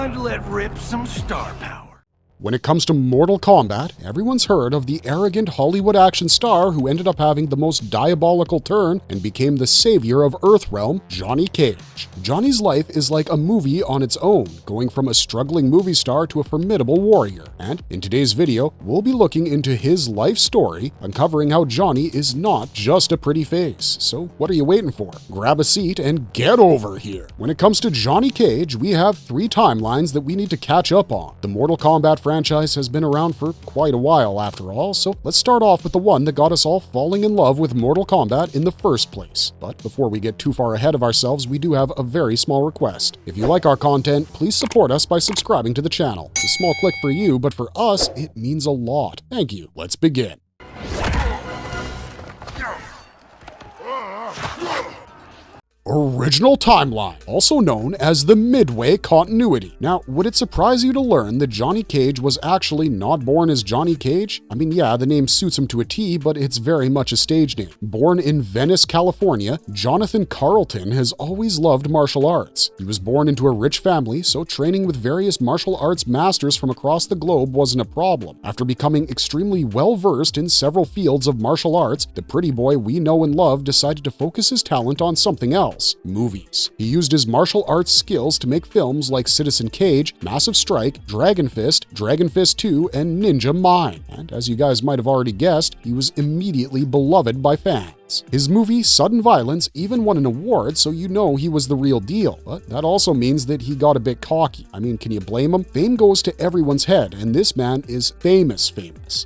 time to let rip some star power. When it comes to Mortal Kombat, everyone's heard of the arrogant Hollywood action star who ended up having the most diabolical turn and became the savior of Earthrealm, Johnny Cage. Johnny's life is like a movie on its own, going from a struggling movie star to a formidable warrior. And in today's video, we'll be looking into his life story, uncovering how Johnny is not just a pretty face. So what are you waiting for? Grab a seat and get over here. When it comes to Johnny Cage, we have 3 timelines that we need to catch up on. The Mortal Kombat franchise has been around for quite a while after all, so let's start off with the one that got us all falling in love with Mortal Kombat in the first place. But before we get too far ahead of ourselves, we do have a very small request. If you like our content, please support us by subscribing to the channel. It's a small click for you, but for us, it means a lot. Thank you. Let's begin. Original Timeline, also known as the Midway Continuity. Now, would it surprise you to learn that Johnny Cage was actually not born as Johnny Cage? I mean, yeah, the name suits him to a T, but it's very much a stage name. Born in Venice, California, Jonathan Carlton has always loved martial arts. He was born into a rich family, so training with various martial arts masters from across the globe wasn't a problem. After becoming extremely well-versed in several fields of martial arts, the pretty boy we know and love decided to focus his talent on something else. Movies. He used his martial arts skills to make films like Citizen Cage, Massive Strike, Dragon Fist 2, and Ninja Mine. And as you guys might have already guessed, he was immediately beloved by fans. His movie Sudden Violence even won an award, so you know he was the real deal. But that also means that he got a bit cocky. I mean, can you blame him? Fame goes to everyone's head, and this man is famous.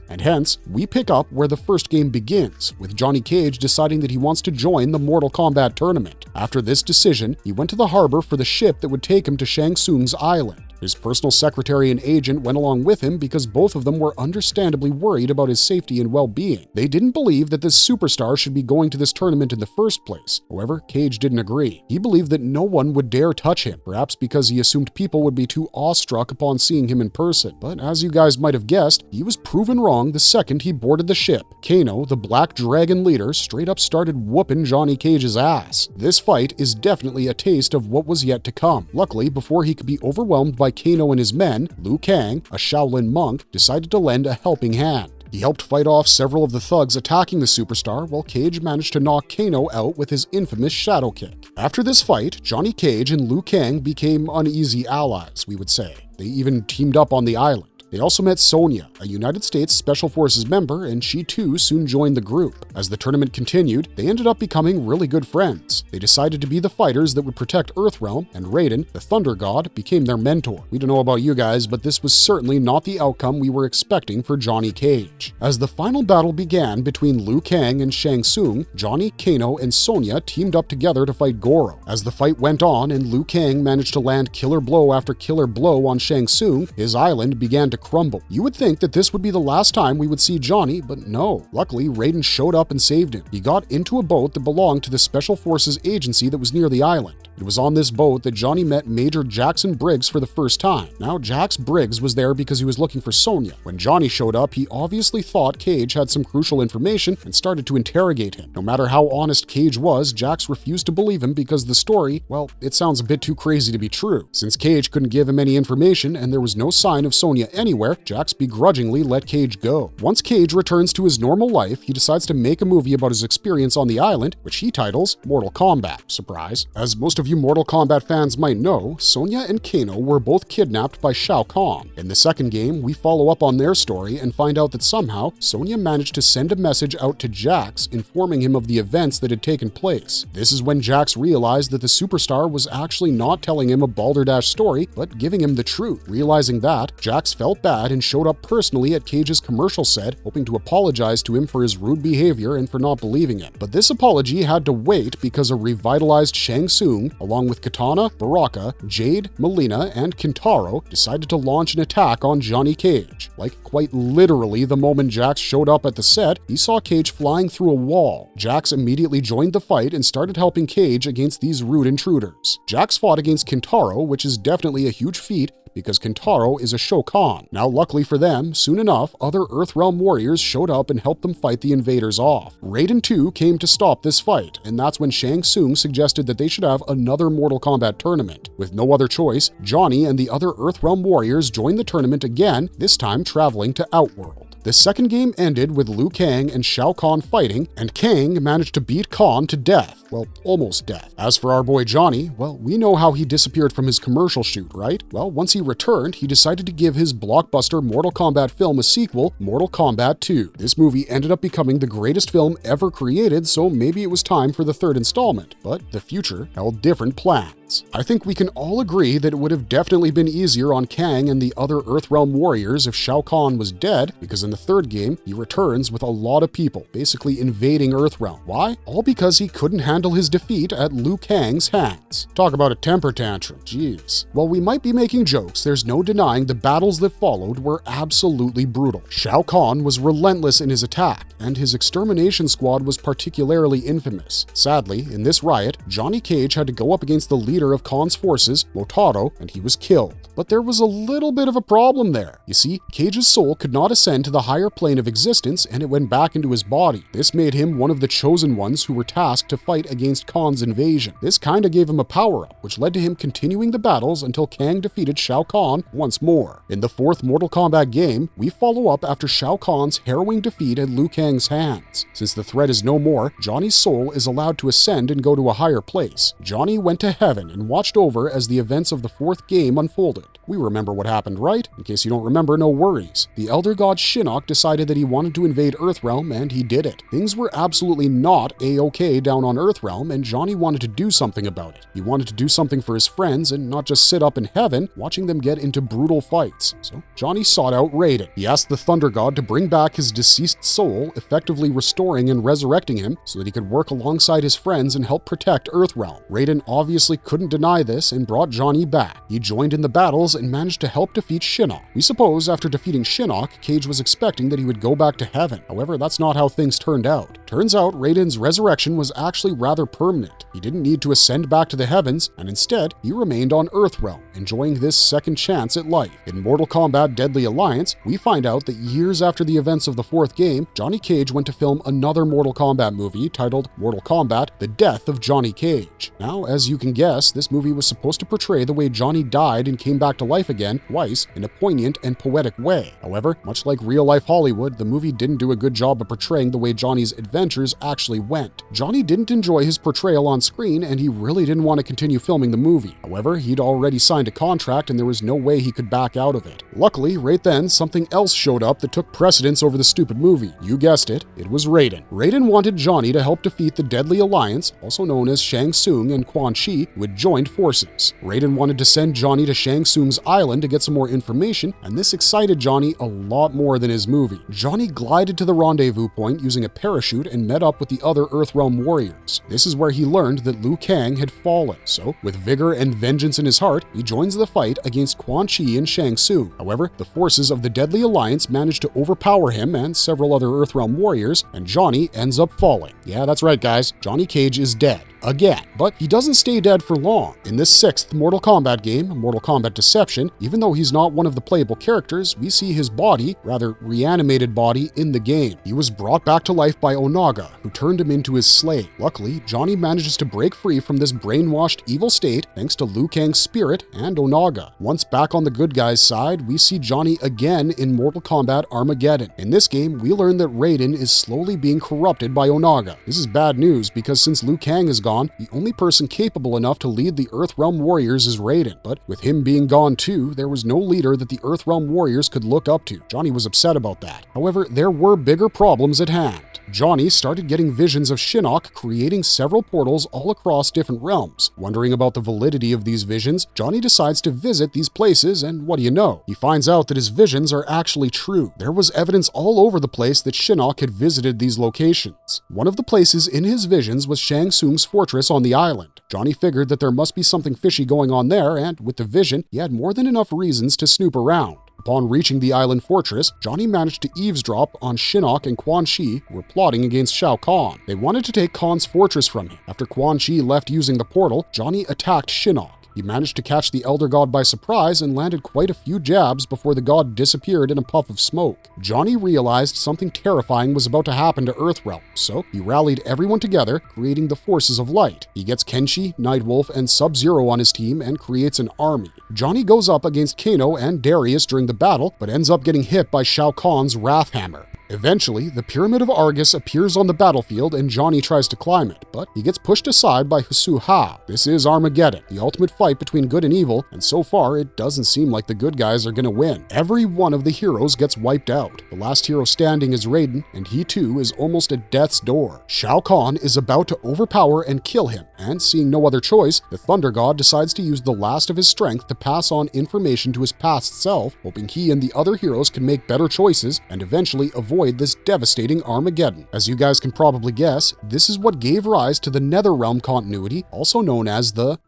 And hence, we pick up where the first game begins, with Johnny Cage deciding that he wants to join the Mortal Kombat tournament. After this decision, he went to the harbor for the ship that would take him to Shang Tsung's island. His personal secretary and agent went along with him because both of them were understandably worried about his safety and well-being. They didn't believe that this superstar should be going to this tournament in the first place. However, Cage didn't agree. He believed that no one would dare touch him, perhaps because he assumed people would be too awestruck upon seeing him in person. But as you guys might have guessed, he was proven wrong the second he boarded the ship. Kano, the Black Dragon leader, straight up started whooping Johnny Cage's ass. This fight is definitely a taste of what was yet to come. Luckily, before he could be overwhelmed by Kano and his men, Liu Kang, a Shaolin monk, decided to lend a helping hand. He helped fight off several of the thugs attacking the superstar, while Cage managed to knock Kano out with his infamous shadow kick. After this fight, Johnny Cage and Liu Kang became uneasy allies, we would say. They even teamed up on the island. They also met Sonya, a United States Special Forces member, and she too soon joined the group. As the tournament continued, they ended up becoming really good friends. They decided to be the fighters that would protect Earthrealm, and Raiden, the Thunder God, became their mentor. We don't know about you guys, but this was certainly not the outcome we were expecting for Johnny Cage. As the final battle began between Liu Kang and Shang Tsung, Johnny, Kano, and Sonya teamed up together to fight Goro. As the fight went on and Liu Kang managed to land killer blow after killer blow on Shang Tsung, his island began to crumble. You would think that this would be the last time we would see Johnny, but no. Luckily, Raiden showed up and saved him. He got into a boat that belonged to the Special Forces agency that was near the island. It was on this boat that Johnny met Major Jackson Briggs for the first time. Now, Jax Briggs was there because he was looking for Sonya. When Johnny showed up, he obviously thought Cage had some crucial information and started to interrogate him. No matter how honest Cage was, Jax refused to believe him because the story, well, it sounds a bit too crazy to be true. Since Cage couldn't give him any information and there was no sign of Sonya anywhere, Jax begrudgingly let Cage go. Once Cage returns to his normal life, he decides to make a movie about his experience on the island, which he titles Mortal Kombat. Surprise. As most of you Mortal Kombat fans might know, Sonya and Kano were both kidnapped by Shao Kahn. In the second game, we follow up on their story and find out that somehow Sonya managed to send a message out to Jax informing him of the events that had taken place. This is when Jax realized that the superstar was actually not telling him a balderdash story, but giving him the truth. Realizing that, Jax felt bad and showed up personally at Cage's commercial set, hoping to apologize to him for his rude behavior and for not believing him. But this apology had to wait because a revitalized Shang Tsung, along with Katana, Baraka, Jade, Melina, and Kintaro, decided to launch an attack on Johnny Cage. Like quite literally, the moment Jax showed up at the set, he saw Cage flying through a wall. Jax immediately joined the fight and started helping Cage against these rude intruders. Jax fought against Kintaro, which is definitely a huge feat because Kintaro is a Shokan. Khan. Now, luckily for them, soon enough, other Earthrealm warriors showed up and helped them fight the invaders off. Raiden too came to stop this fight, and that's when Shang Tsung suggested that they should have another Mortal Kombat tournament. With no other choice, Johnny and the other Earthrealm warriors joined the tournament again, this time traveling to Outworld. The second game ended with Liu Kang and Shao Kahn fighting, and Kang managed to beat Kahn to death. Well, almost death. As for our boy Johnny, well, we know how he disappeared from his commercial shoot, right? Well, once he returned, he decided to give his blockbuster Mortal Kombat film a sequel, Mortal Kombat 2. This movie ended up becoming the greatest film ever created, so maybe it was time for the third installment. But the future held different plans. I think we can all agree that it would have definitely been easier on Kang and the other Earthrealm warriors if Shao Kahn was dead, because in the third game, he returns with a lot of people, basically invading Earthrealm. Why? All because he couldn't handle his defeat at Liu Kang's hands. Talk about a temper tantrum, jeez. While we might be making jokes, there's no denying the battles that followed were absolutely brutal. Shao Kahn was relentless in his attack, and his extermination squad was particularly infamous. Sadly, in this riot, Johnny Cage had to go up against the leader of Kahn's forces, Motaro, and he was killed. But there was a little bit of a problem there. You see, Cage's soul could not ascend to the higher plane of existence, and it went back into his body. This made him one of the chosen ones who were tasked to fight against Kahn's invasion. This kinda gave him a power-up, which led to him continuing the battles until Kang defeated Shao Kahn once more. In the fourth Mortal Kombat game, we follow up after Shao Kahn's harrowing defeat at Liu Kang's hands. Since the threat is no more, Johnny's soul is allowed to ascend and go to a higher place. Johnny went to heaven and watched over as the events of the fourth game unfolded. We remember what happened, right? In case you don't remember, no worries. The Elder God Shinnok decided that he wanted to invade Earthrealm, and he did it. Things were absolutely not a-okay down on Earthrealm, and Johnny wanted to do something about it. He wanted to do something for his friends and not just sit up in heaven watching them get into brutal fights. So Johnny sought out Raiden. He asked the Thunder God to bring back his deceased soul, effectively restoring and resurrecting him so that he could work alongside his friends and help protect Earthrealm. Raiden obviously couldn't deny this and brought Johnny back. He joined in the battles and managed to help defeat Shinnok. We suppose after defeating Shinnok, Cage was expecting that he would go back to heaven. However, that's not how things turned out. Turns out Raiden's resurrection was actually rather permanent. He didn't need to ascend back to the heavens, and instead, he remained on Earthrealm, enjoying this second chance at life. In Mortal Kombat Deadly Alliance, we find out that years after the events of the fourth game, Johnny Cage went to film another Mortal Kombat movie titled Mortal Kombat: The Death of Johnny Cage. Now, as you can guess, this movie was supposed to portray the way Johnny died and came back to life again twice in a poignant and poetic way. However, much like real-life Hollywood, the movie didn't do a good job of portraying the way Johnny's adventures actually went. Johnny didn't enjoy his portrayal on screen, and he really didn't want to continue filming the movie. However, he'd already signed a contract and there was no way he could back out of it. Luckily, right then, something else showed up that took precedence over the stupid movie. You guessed it, it was Raiden. Raiden wanted Johnny to help defeat the Deadly Alliance, also known as Shang Tsung and Quan Chi, who had joined forces. Raiden wanted to send Johnny to Shang Tsung's island to get some more information, and this excited Johnny a lot more than his movie. Johnny glided to the rendezvous point using a parachute and met up with the other Earthrealm warriors. This is where he learned that Liu Kang had fallen, so with vigor and vengeance in his heart, he joins the fight against Quan Chi and Shang Tsung. However, the forces of the Deadly Alliance manage to overpower him and several other Earthrealm warriors, and Johnny ends up falling. Yeah, that's right guys, Johnny Cage is dead. Again. But he doesn't stay dead for long. In this sixth Mortal Kombat game, Mortal Kombat Deception, even though he's not one of the playable characters, we see his body, rather reanimated body, in the game. He was brought back to life by Onaga, who turned him into his slave. Luckily, Johnny manages to break free from this brainwashed evil state thanks to Liu Kang's spirit and Onaga. Once back on the good guys' side, we see Johnny again in Mortal Kombat Armageddon. In this game, we learn that Raiden is slowly being corrupted by Onaga. This is bad news because since Liu Kang is gone, the only person capable enough to lead the Earthrealm warriors is Raiden. But with him being gone too, there was no leader that the Earthrealm warriors could look up to. Johnny was upset about that. However, there were bigger problems at hand. Johnny started getting visions of Shinnok creating several portals all across different realms. Wondering about the validity of these visions, Johnny decides to visit these places, and what do you know? He finds out that his visions are actually true. There was evidence all over the place that Shinnok had visited these locations. One of the places in his visions was Shang Tsung's fortress on the island. Johnny figured that there must be something fishy going on there, and with the vision, he had more than enough reasons to snoop around. Upon reaching the island fortress, Johnny managed to eavesdrop on Shinnok and Quan Chi, who were plotting against Shao Kahn. They wanted to take Kahn's fortress from him. After Quan Chi left using the portal, Johnny attacked Shinnok. He managed to catch the Elder God by surprise and landed quite a few jabs before the god disappeared in a puff of smoke. Johnny realized something terrifying was about to happen to Earthrealm, so he rallied everyone together, creating the Forces of Light. He gets Kenshi, Nightwolf, and Sub-Zero on his team and creates an army. Johnny goes up against Kano and Darius during the battle, but ends up getting hit by Shao Kahn's Wrath Hammer. Eventually, the Pyramid of Argus appears on the battlefield and Johnny tries to climb it, but he gets pushed aside by Husu Hao. This is Armageddon, the ultimate fight between good and evil, and so far it doesn't seem like the good guys are gonna win. Every one of the heroes gets wiped out. The last hero standing is Raiden, and he too is almost at death's door. Shao Kahn is about to overpower and kill him, and seeing no other choice, the Thunder God decides to use the last of his strength to pass on information to his past self, hoping he and the other heroes can make better choices and eventually avoid this devastating Armageddon. As you guys can probably guess, this is what gave rise to the Netherrealm continuity, also known as the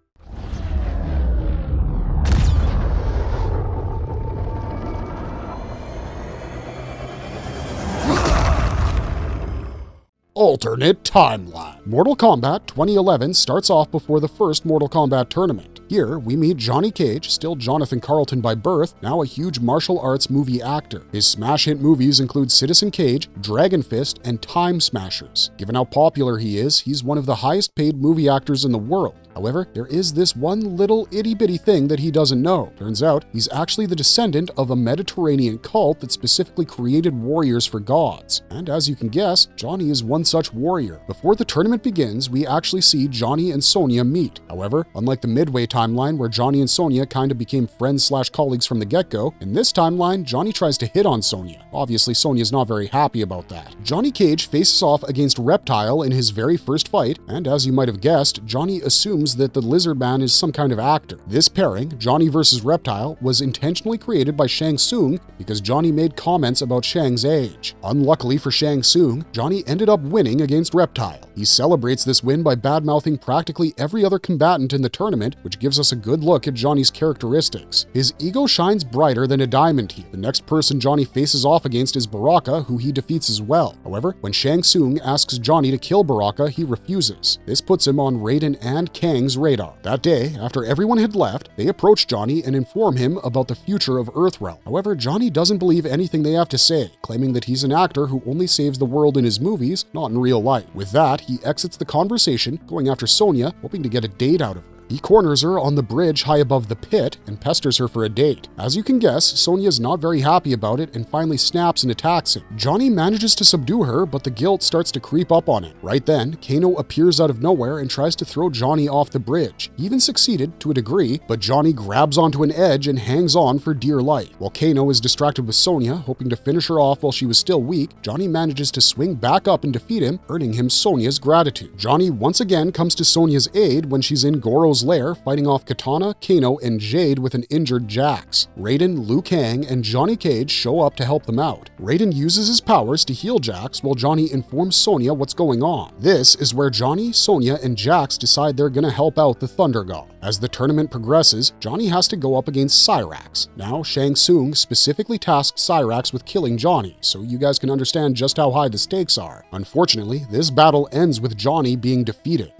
alternate timeline. Mortal Kombat 2011 starts off before the first Mortal Kombat tournament. Here, we meet Johnny Cage, still Jonathan Carlton by birth, now a huge martial arts movie actor. His smash hit movies include Citizen Cage, Dragon Fist, and Time Smashers. Given how popular he is, he's one of the highest paid movie actors in the world. However, there is this one little itty-bitty thing that he doesn't know. Turns out, he's actually the descendant of a Mediterranean cult that specifically created warriors for gods. And as you can guess, Johnny is one such warrior. Before the tournament begins, we actually see Johnny and Sonya meet. However, unlike the Midway timeline where Johnny and Sonya kind of became friends/colleagues from the get-go, in this timeline, Johnny tries to hit on Sonya. Obviously, Sonya's not very happy about that. Johnny Cage faces off against Reptile in his very first fight, and as you might have guessed, Johnny assumes that the Lizard Man is some kind of actor. This pairing, Johnny versus Reptile, was intentionally created by Shang Tsung because Johnny made comments about Shang's age. Unluckily for Shang Tsung, Johnny ended up winning against Reptile. He celebrates this win by badmouthing practically every other combatant in the tournament, which gives us a good look at Johnny's characteristics. His ego shines brighter than a diamond heel. The next person Johnny faces off against is Baraka, who he defeats as well. However, when Shang Tsung asks Johnny to kill Baraka, he refuses. This puts him on Raiden and Kang's radar. That day, after everyone had left, they approach Johnny and inform him about the future of Earthrealm. However, Johnny doesn't believe anything they have to say, claiming that he's an actor who only saves the world in his movies, not in real life. With that, he exits the conversation, going after Sonya, hoping to get a date out of her. He corners her on the bridge high above the pit and pesters her for a date. As you can guess, Sonya's not very happy about it and finally snaps and attacks him. Johnny manages to subdue her, but the guilt starts to creep up on him. Right then, Kano appears out of nowhere and tries to throw Johnny off the bridge. He even succeeded to a degree, but Johnny grabs onto an edge and hangs on for dear life. While Kano is distracted with Sonya, hoping to finish her off while she was still weak, Johnny manages to swing back up and defeat him, earning him Sonya's gratitude. Johnny once again comes to Sonya's aid when she's in Goro's lair, fighting off Katana, Kano, and Jade with an injured Jax. Raiden, Liu Kang, and Johnny Cage show up to help them out. Raiden uses his powers to heal Jax while Johnny informs Sonya what's going on. This is where Johnny, Sonya, and Jax decide they're gonna help out the Thunder God. As the tournament progresses, Johnny has to go up against Cyrax. Now, Shang Tsung specifically tasked Cyrax with killing Johnny, so you guys can understand just how high the stakes are. Unfortunately, this battle ends with Johnny being defeated.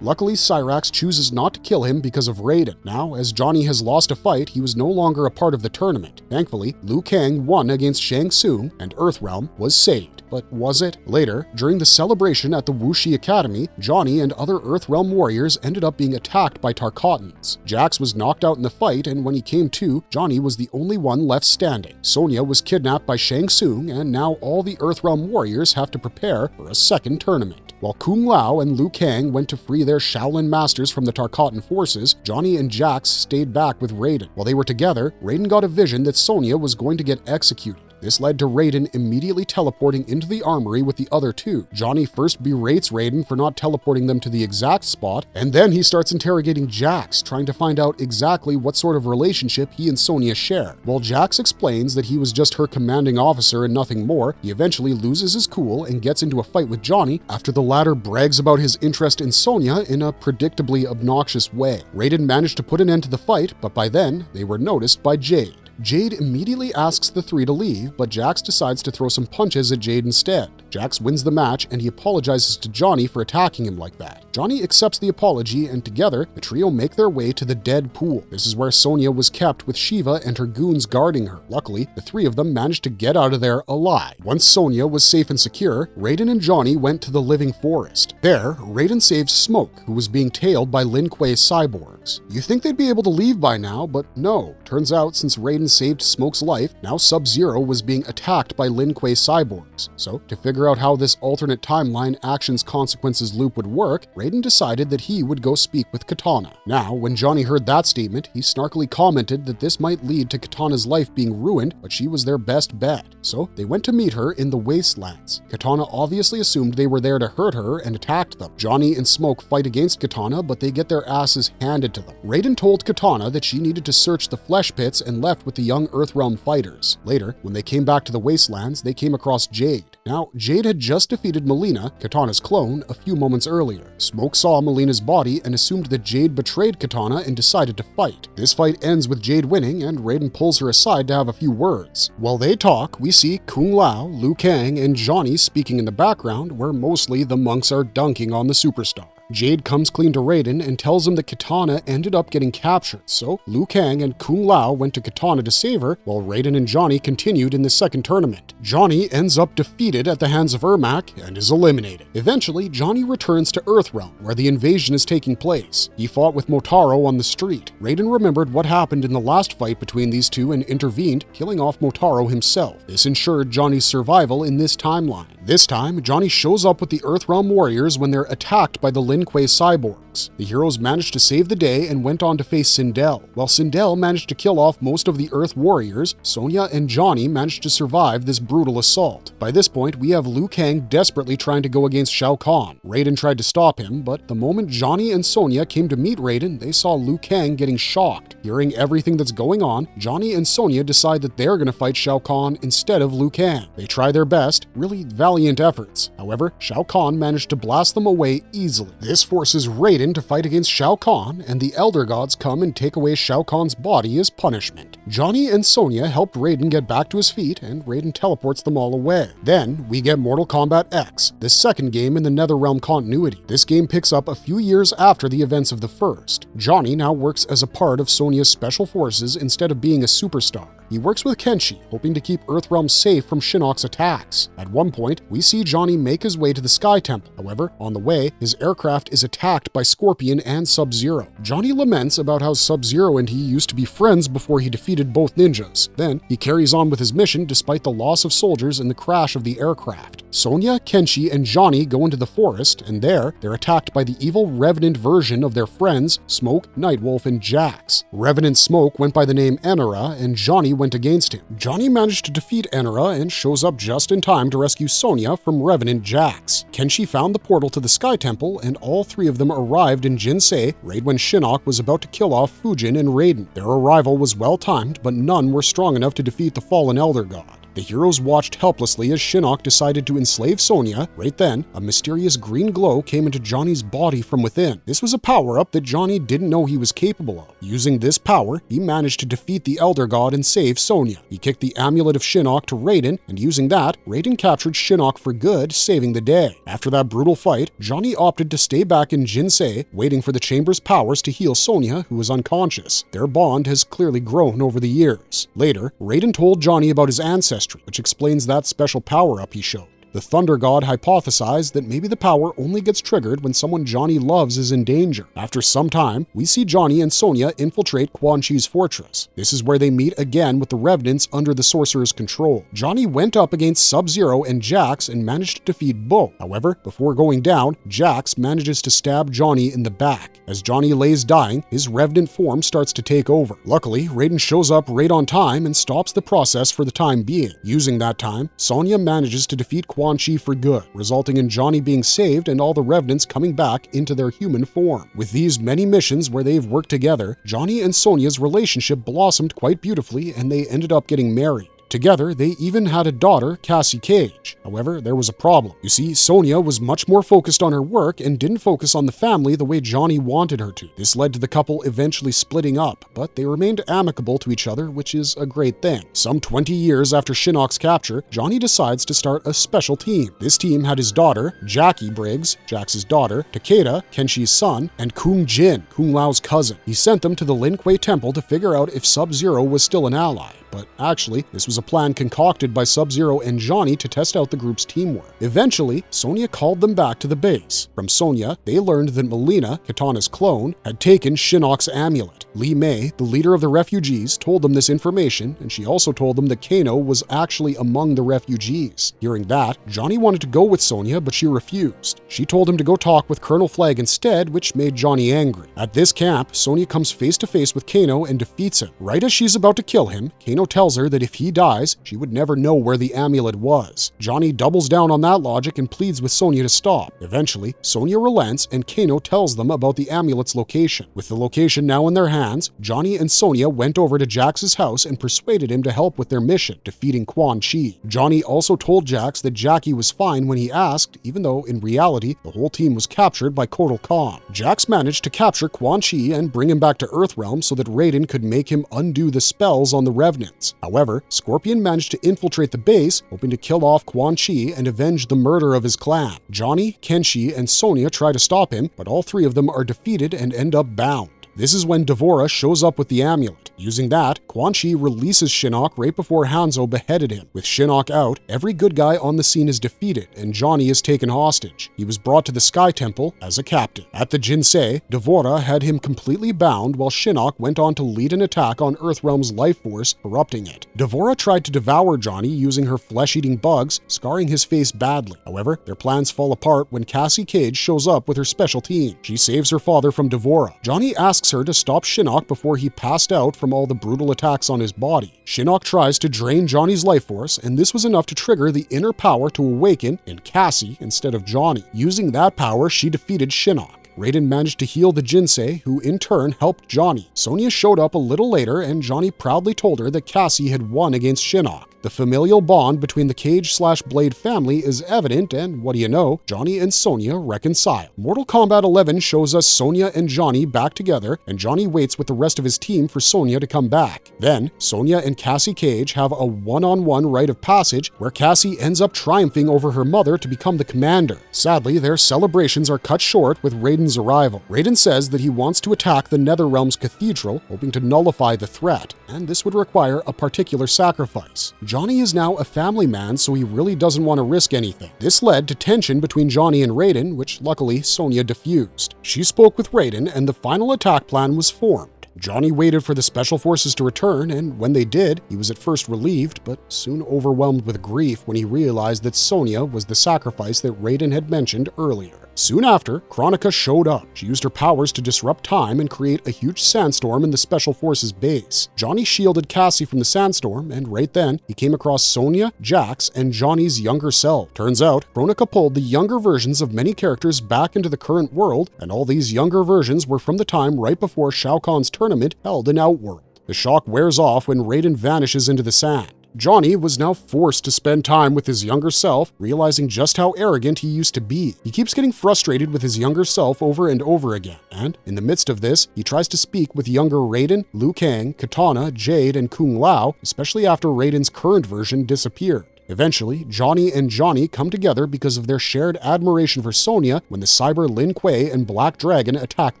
Luckily, Cyrax chooses not to kill him because of Raiden. Now, as Johnny has lost a fight, he was no longer a part of the tournament. Thankfully, Liu Kang won against Shang Tsung, and Earthrealm was saved. But was it? Later, during the celebration at the Wuxi Academy, Johnny and other Earthrealm warriors ended up being attacked by Tarkatans. Jax was knocked out in the fight, and when he came to, Johnny was the only one left standing. Sonya was kidnapped by Shang Tsung, and now all the Earthrealm warriors have to prepare for a second tournament. While Kung Lao and Liu Kang went to free their Shaolin masters from the Tarkatan forces, Johnny and Jax stayed back with Raiden. While they were together, Raiden got a vision that Sonya was going to get executed. This led to Raiden immediately teleporting into the armory with the other two. Johnny first berates Raiden for not teleporting them to the exact spot, and then he starts interrogating Jax, trying to find out exactly what sort of relationship he and Sonya share. While Jax explains that he was just her commanding officer and nothing more, he eventually loses his cool and gets into a fight with Johnny after the latter brags about his interest in Sonya in a predictably obnoxious way. Raiden managed to put an end to the fight, but by then, they were noticed by Jade. Jade immediately asks the three to leave, but Jax decides to throw some punches at Jade instead. Jax wins the match and he apologizes to Johnny for attacking him like that. Johnny accepts the apology and together, the trio make their way to the dead pool. This is where Sonya was kept with Shiva and her goons guarding her. Luckily, the three of them managed to get out of there alive. Once Sonya was safe and secure, Raiden and Johnny went to the living forest. There, Raiden saves Smoke, who was being tailed by Lin Kuei's cyborgs. You think they'd be able to leave by now, but no. Turns out, since Raiden saved Smoke's life, now Sub-Zero was being attacked by Lin Kuei's cyborgs. So, to figure out how this alternate timeline actions-consequences loop would work, Raiden decided that he would go speak with Kitana. Now, when Johnny heard that statement, he snarkily commented that this might lead to Kitana's life being ruined, but she was their best bet. So, they went to meet her in the Wastelands. Kitana obviously assumed they were there to hurt her and attacked them. Johnny and Smoke fight against Kitana, but they get their asses handed to them. Raiden told Kitana that she needed to search the flesh pits and left with the young Earthrealm fighters. Later, when they came back to the Wastelands, they came across Jade. Now, Jade had just defeated Melina, Kitana's clone, a few moments earlier. Smoke saw Melina's body and assumed that Jade betrayed Kitana and decided to fight. This fight ends with Jade winning, and Raiden pulls her aside to have a few words. While they talk, we see Kung Lao, Liu Kang, and Johnny speaking in the background, where mostly the monks are dunking on the superstar. Jade comes clean to Raiden and tells him that Kitana ended up getting captured, so Liu Kang and Kung Lao went to Kitana to save her, while Raiden and Johnny continued in the second tournament. Johnny ends up defeated at the hands of Ermac and is eliminated. Eventually, Johnny returns to Earthrealm, where the invasion is taking place. He fought with Motaro on the street. Raiden remembered what happened in the last fight between these two and intervened, killing off Motaro himself. This ensured Johnny's survival in this timeline. This time, Johnny shows up with the Earthrealm warriors when they're attacked by the Lin Kuei cyborgs. The heroes managed to save the day and went on to face Sindel. While Sindel managed to kill off most of the Earth warriors, Sonya and Johnny managed to survive this brutal assault. By this point, we have Liu Kang desperately trying to go against Shao Kahn. Raiden tried to stop him, but the moment Johnny and Sonya came to meet Raiden, they saw Liu Kang getting shocked. Hearing everything that's going on, Johnny and Sonya decide that they're going to fight Shao Kahn instead of Liu Kang. They try their best, really valiant efforts. However, Shao Kahn managed to blast them away easily. This forces Raiden to fight against Shao Kahn, and the Elder Gods come and take away Shao Kahn's body as punishment. Johnny and Sonya helped Raiden get back to his feet, and Raiden teleports them all away. Then, we get Mortal Kombat X, the second game in the Netherrealm continuity. This game picks up a few years after the events of the first. Johnny now works as a part of Sonya's special forces instead of being a superstar. He works with Kenshi, hoping to keep Earthrealm safe from Shinnok's attacks. At one point, we see Johnny make his way to the Sky Temple. However, on the way, his aircraft is attacked by Scorpion and Sub-Zero. Johnny laments about how Sub-Zero and he used to be friends before he defeated both ninjas. Then, he carries on with his mission despite the loss of soldiers and the crash of the aircraft. Sonya, Kenshi, and Johnny go into the forest, and there, they're attacked by the evil Revenant version of their friends, Smoke, Nightwolf, and Jax. Revenant Smoke went by the name Enera, and Johnny went against him. Johnny managed to defeat Enera and shows up just in time to rescue Sonya from Revenant Jax. Kenshi found the portal to the Sky Temple, and all three of them arrived in Jinsei right when Shinnok was about to kill off Fujin and Raiden. Their arrival was well timed, but none were strong enough to defeat the fallen Elder God. The heroes watched helplessly as Shinnok decided to enslave Sonya. Right then, a mysterious green glow came into Johnny's body from within. This was a power-up that Johnny didn't know he was capable of. Using this power, he managed to defeat the Elder God and save Sonya. He kicked the amulet of Shinnok to Raiden, and using that, Raiden captured Shinnok for good, saving the day. After that brutal fight, Johnny opted to stay back in Jinsei, waiting for the Chamber's powers to heal Sonya, who was unconscious. Their bond has clearly grown over the years. Later, Raiden told Johnny about his ancestry, which explains that special power-up he showed. The Thunder God hypothesized that maybe the power only gets triggered when someone Johnny loves is in danger. After some time, we see Johnny and Sonya infiltrate Quan Chi's fortress. This is where they meet again with the Revenants under the Sorcerer's control. Johnny went up against Sub-Zero and Jax and managed to defeat both. However, before going down, Jax manages to stab Johnny in the back. As Johnny lays dying, his Revenant form starts to take over. Luckily, Raiden shows up right on time and stops the process for the time being. Using that time, Sonya manages to defeat Quan Chi for good, resulting in Johnny being saved and all the Revenants coming back into their human form. With these many missions where they've worked together, Johnny and Sonya's relationship blossomed quite beautifully and they ended up getting married. Together, they even had a daughter, Cassie Cage. However, there was a problem. You see, Sonya was much more focused on her work and didn't focus on the family the way Johnny wanted her to. This led to the couple eventually splitting up, but they remained amicable to each other, which is a great thing. Some 20 years after Shinnok's capture, Johnny decides to start a special team. This team had his daughter, Jackie Briggs, Jax's daughter, Takeda, Kenshi's son, and Kung Jin, Kung Lao's cousin. He sent them to the Lin Kuei Temple to figure out if Sub-Zero was still an ally. But actually, this was a plan concocted by Sub-Zero and Johnny to test out the group's teamwork. Eventually, Sonya called them back to the base. From Sonya, they learned that Melina, Katana's clone, had taken Shinnok's amulet. Li Mei, the leader of the refugees, told them this information, and she also told them that Kano was actually among the refugees. Hearing that, Johnny wanted to go with Sonya, but she refused. She told him to go talk with Colonel Flag instead, which made Johnny angry. At this camp, Sonya comes face to face with Kano and defeats him. Right as she's about to kill him, Kano tells her that if he dies, she would never know where the amulet was. Johnny doubles down on that logic and pleads with Sonya to stop. Eventually, Sonya relents and Kano tells them about the amulet's location. With the location now in their hands, Johnny and Sonya went over to Jax's house and persuaded him to help with their mission, defeating Quan Chi. Johnny also told Jax that Jackie was fine when he asked, even though in reality, the whole team was captured by Kotal Kahn. Jax managed to capture Quan Chi and bring him back to Earthrealm so that Raiden could make him undo the spells on the Revenants. However, Scorpion managed to infiltrate the base, hoping to kill off Quan Chi and avenge the murder of his clan. Johnny, Kenshi, and Sonya try to stop him, but all three of them are defeated and end up bound. This is when Devora shows up with the amulet. Using that, Quan Chi releases Shinnok right before Hanzo beheaded him. With Shinnok out, every good guy on the scene is defeated, and Johnny is taken hostage. He was brought to the Sky Temple as a captive. At the Jinsei, Devora had him completely bound while Shinnok went on to lead an attack on Earthrealm's life force, corrupting it. Devora tried to devour Johnny using her flesh-eating bugs, scarring his face badly. However, their plans fall apart when Cassie Cage shows up with her special team. She saves her father from Devora. Johnny asks her to stop Shinnok before he passed out from all the brutal attacks on his body. Shinnok tries to drain Johnny's life force, and this was enough to trigger the inner power to awaken in Cassie instead of Johnny. Using that power, she defeated Shinnok. Raiden managed to heal the Jinsei, who in turn helped Johnny. Sonya showed up a little later, and Johnny proudly told her that Cassie had won against Shinnok. The familial bond between the Cage/Blade family is evident, and what do you know, Johnny and Sonya reconcile. Mortal Kombat 11 shows us Sonya and Johnny back together, and Johnny waits with the rest of his team for Sonya to come back. Then, Sonya and Cassie Cage have a one-on-one rite of passage where Cassie ends up triumphing over her mother to become the commander. Sadly, their celebrations are cut short with Raiden's arrival. Raiden says that he wants to attack the Netherrealm's cathedral, hoping to nullify the threat, and this would require a particular sacrifice. Johnny is now a family man, so he really doesn't want to risk anything. This led to tension between Johnny and Raiden, which luckily Sonya diffused. She spoke with Raiden, and the final attack plan was formed. Johnny waited for the special forces to return, and when they did, he was at first relieved, but soon overwhelmed with grief when he realized that Sonya was the sacrifice that Raiden had mentioned earlier. Soon after, Kronika showed up. She used her powers to disrupt time and create a huge sandstorm in the Special Forces base. Johnny shielded Cassie from the sandstorm, and right then, he came across Sonya, Jax, and Johnny's younger self. Turns out, Kronika pulled the younger versions of many characters back into the current world, and all these younger versions were from the time right before Shao Kahn's tournament held in Outworld. The shock wears off when Raiden vanishes into the sand. Johnny was now forced to spend time with his younger self, realizing just how arrogant he used to be. He keeps getting frustrated with his younger self over and over again, and in the midst of this, he tries to speak with younger Raiden, Liu Kang, Katana, Jade, and Kung Lao, especially after Raiden's current version disappeared. Eventually, Johnny and Johnny come together because of their shared admiration for Sonya when the cyber Lin Kuei and Black Dragon attack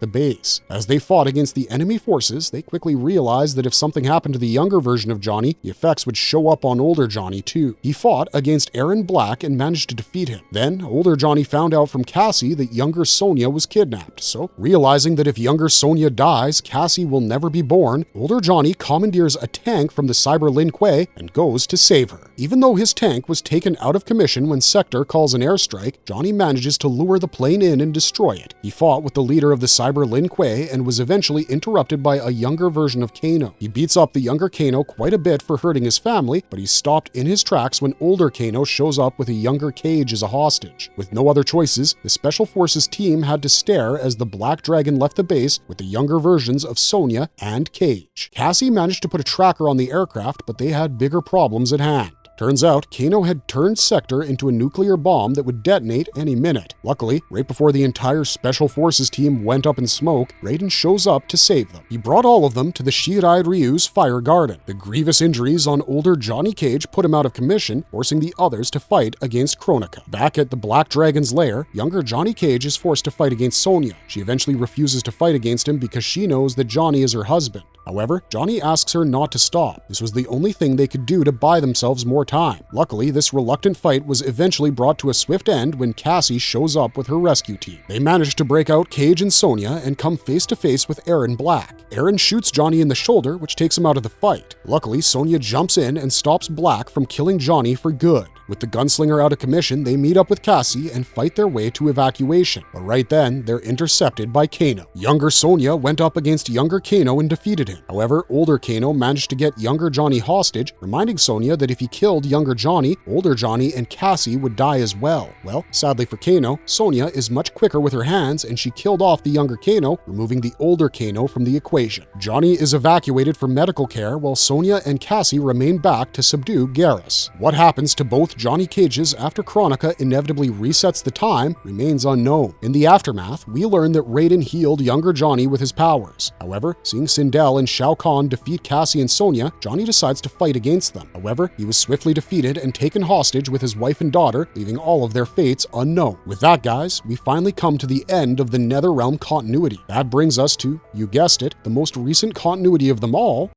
the base. As they fought against the enemy forces, they quickly realized that if something happened to the younger version of Johnny, the effects would show up on older Johnny too. He fought against Aaron Black and managed to defeat him. Then, older Johnny found out from Cassie that younger Sonya was kidnapped, so realizing that if younger Sonya dies, Cassie will never be born, older Johnny commandeers a tank from the cyber Lin Kuei and goes to save her. Even though his tank was taken out of commission when Sector calls an airstrike, Johnny manages to lure the plane in and destroy it. He fought with the leader of the cyber Lin Kuei and was eventually interrupted by a younger version of Kano. He beats up the younger Kano quite a bit for hurting his family, but he's stopped in his tracks when older Kano shows up with a younger Cage as a hostage. With no other choices, the Special Forces team had to stare as the Black Dragon left the base with the younger versions of Sonya and Cage. Cassie managed to put a tracker on the aircraft, but they had bigger problems at hand. Turns out, Kano had turned Sector into a nuclear bomb that would detonate any minute. Luckily, right before the entire Special Forces team went up in smoke, Raiden shows up to save them. He brought all of them to the Shirai Ryu's fire garden. The grievous injuries on older Johnny Cage put him out of commission, forcing the others to fight against Kronika. Back at the Black Dragon's lair, younger Johnny Cage is forced to fight against Sonya. She eventually refuses to fight against him because she knows that Johnny is her husband. However, Johnny asks her not to stop. This was the only thing they could do to buy themselves more time. Luckily, this reluctant fight was eventually brought to a swift end when Cassie shows up with her rescue team. They manage to break out Cage and Sonya and come face to face with Aaron Black. Aaron shoots Johnny in the shoulder, which takes him out of the fight. Luckily, Sonya jumps in and stops Black from killing Johnny for good. With the gunslinger out of commission, they meet up with Cassie and fight their way to evacuation. But right then, they're intercepted by Kano. Younger Sonya went up against younger Kano and defeated him. However, older Kano managed to get younger Johnny hostage, reminding Sonya that if he killed younger Johnny, older Johnny and Cassie would die as well. Well, sadly for Kano, Sonya is much quicker with her hands and she killed off the younger Kano, removing the older Kano from the equation. Johnny is evacuated for medical care while Sonya and Cassie remain back to subdue Garrus. What happens to both Johnny Cages after Kronika inevitably resets the time remains unknown. In the aftermath, we learn that Raiden healed younger Johnny with his powers. However, seeing Sindel and Shao Kahn defeat Cassie and Sonya, Johnny decides to fight against them. However, he was swiftly defeated and taken hostage with his wife and daughter, leaving all of their fates unknown. With that, guys, we finally come to the end of the Netherrealm continuity. That brings us to, you guessed it, the most recent continuity of them all,